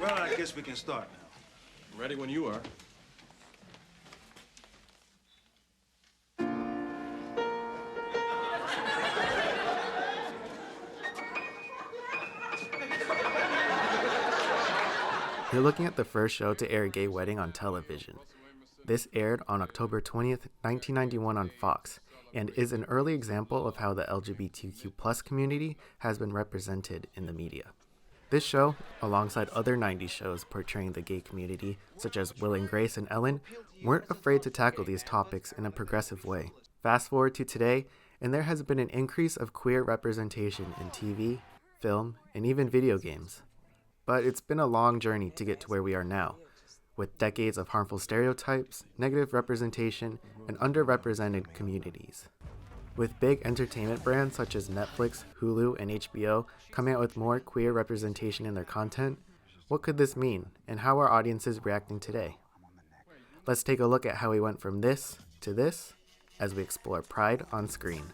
Well, I guess we can start now. I'm ready when you are. You're looking at the first show to air a gay wedding on television. This aired on October 20th, 1991 on Fox, and is an early example of how the LGBTQ+ community has been represented in the media. This show, alongside other 90s shows portraying the gay community, such as Will and Grace and Ellen, weren't afraid to tackle these topics in a progressive way. Fast forward to today, and there has been an increase of queer representation in TV, film, and even video games. But it's been a long journey to get to where we are now, with decades of harmful stereotypes, negative representation, and underrepresented communities. With big entertainment brands such as Netflix, Hulu, and HBO coming out with more queer representation in their content, what could this mean, and how are audiences reacting today? Let's take a look at how we went from this to this as we explore Pride on Screen.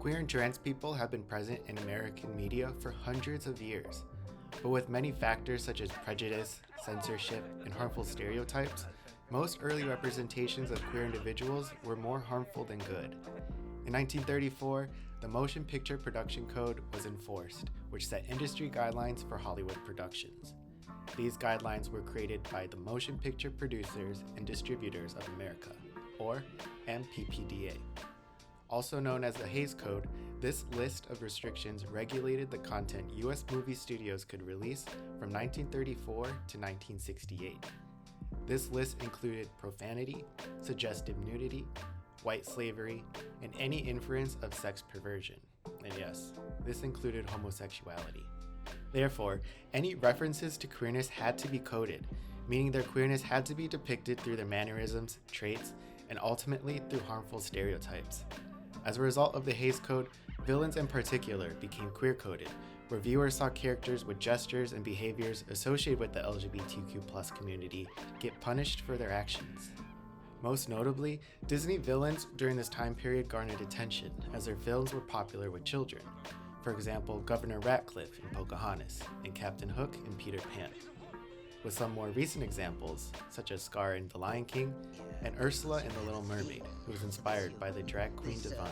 Queer and trans people have been present in American media for hundreds of years, but with many factors such as prejudice, censorship, and harmful stereotypes, most early representations of queer individuals were more harmful than good. In 1934, the Motion Picture Production Code was enforced, which set industry guidelines for Hollywood productions. These guidelines were created by the Motion Picture Producers and Distributors of America, or MPPDA. Also known as the Hays Code, this list of restrictions regulated the content U.S. movie studios could release from 1934 to 1968. This list included profanity, suggestive nudity, white slavery, and any inference of sex perversion. And yes, this included homosexuality. Therefore, any references to queerness had to be coded, meaning their queerness had to be depicted through their mannerisms, traits, and ultimately through harmful stereotypes. As a result of the Hays Code, villains in particular became queer-coded, where viewers saw characters with gestures and behaviors associated with the LGBTQ+ community get punished for their actions. Most notably, Disney villains during this time period garnered attention, as their films were popular with children. For example, Governor Ratcliffe in Pocahontas, and Captain Hook in Peter Pan. With some more recent examples, such as Scar in The Lion King, and Ursula in The Little Mermaid, who was inspired by the drag queen Divine.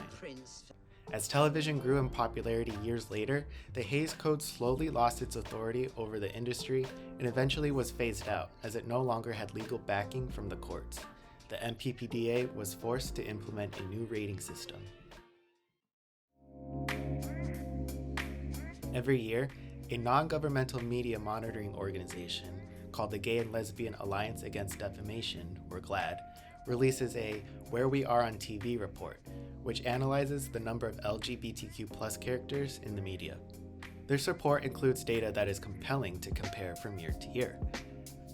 As television grew in popularity years later, the Hays Code slowly lost its authority over the industry and eventually was phased out, as it no longer had legal backing from the courts. The MPPDA was forced to implement a new rating system. Every year, a non-governmental media monitoring organization called the Gay and Lesbian Alliance Against Defamation, or GLAAD, releases a Where We Are on TV report, which analyzes the number of LGBTQ+ characters in the media. This report includes data that is compelling to compare from year to year.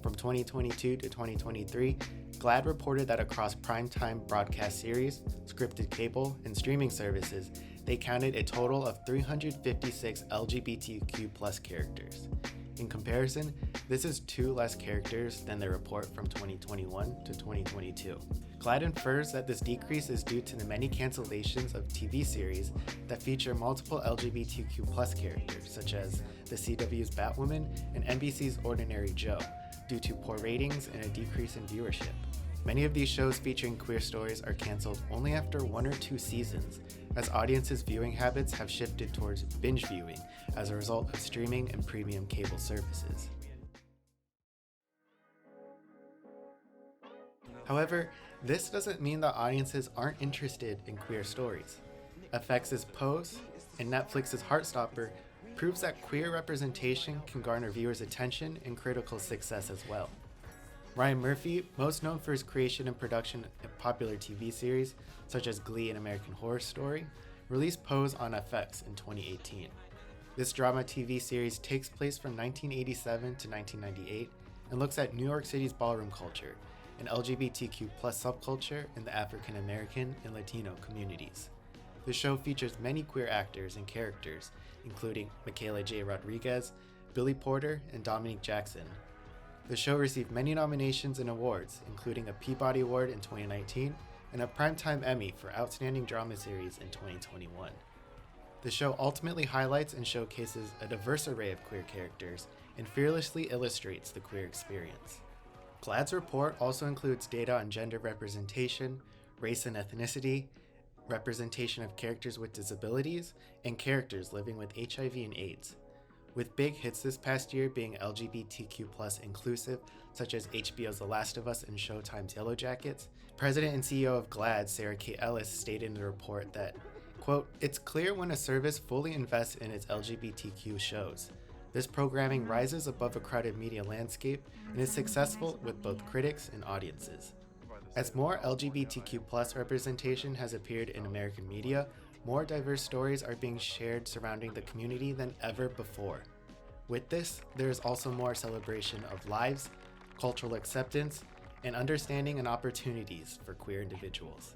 From 2022 to 2023, GLAAD reported that across primetime broadcast series, scripted cable, and streaming services, they counted a total of 356 LGBTQ+ characters. In comparison, this is 2 less characters than the report from 2021 to 2022. GLAAD infers that this decrease is due to the many cancellations of TV series that feature multiple LGBTQ+ characters, such as the CW's Batwoman and NBC's Ordinary Joe, due to poor ratings and a decrease in viewership. Many of these shows featuring queer stories are canceled only after 1 or 2 seasons, as audiences' viewing habits have shifted towards binge viewing as a result of streaming and premium cable services. However, this doesn't mean that audiences aren't interested in queer stories. FX's Pose and Netflix's Heartstopper proves that queer representation can garner viewers' attention and critical success as well. Ryan Murphy, most known for his creation and production of popular TV series such as Glee and American Horror Story, released Pose on FX in 2018. This drama TV series takes place from 1987 to 1998 and looks at New York City's ballroom culture and LGBTQ+ subculture in the African American and Latino communities. The show features many queer actors and characters, including Michaela J. Rodriguez, Billy Porter, and Dominique Jackson. The show received many nominations and awards, including a Peabody Award in 2019 and a Primetime Emmy for Outstanding Drama Series in 2021. The show ultimately highlights and showcases a diverse array of queer characters and fearlessly illustrates the queer experience. GLAAD's report also includes data on gender representation, race and ethnicity, representation of characters with disabilities, and characters living with HIV and AIDS. With big hits this past year being LGBTQ+ inclusive, such as HBO's The Last of Us and Showtime's Yellow Jackets, President and CEO of GLAAD, Sarah K. Ellis, stated in the report that, quote, "It's clear when a service fully invests in its LGBTQ shows. This programming rises above a crowded media landscape and is successful with both critics and audiences." As more LGBTQ+ representation has appeared in American media, more diverse stories are being shared surrounding the community than ever before. With this, there is also more celebration of lives, cultural acceptance, and understanding and opportunities for queer individuals.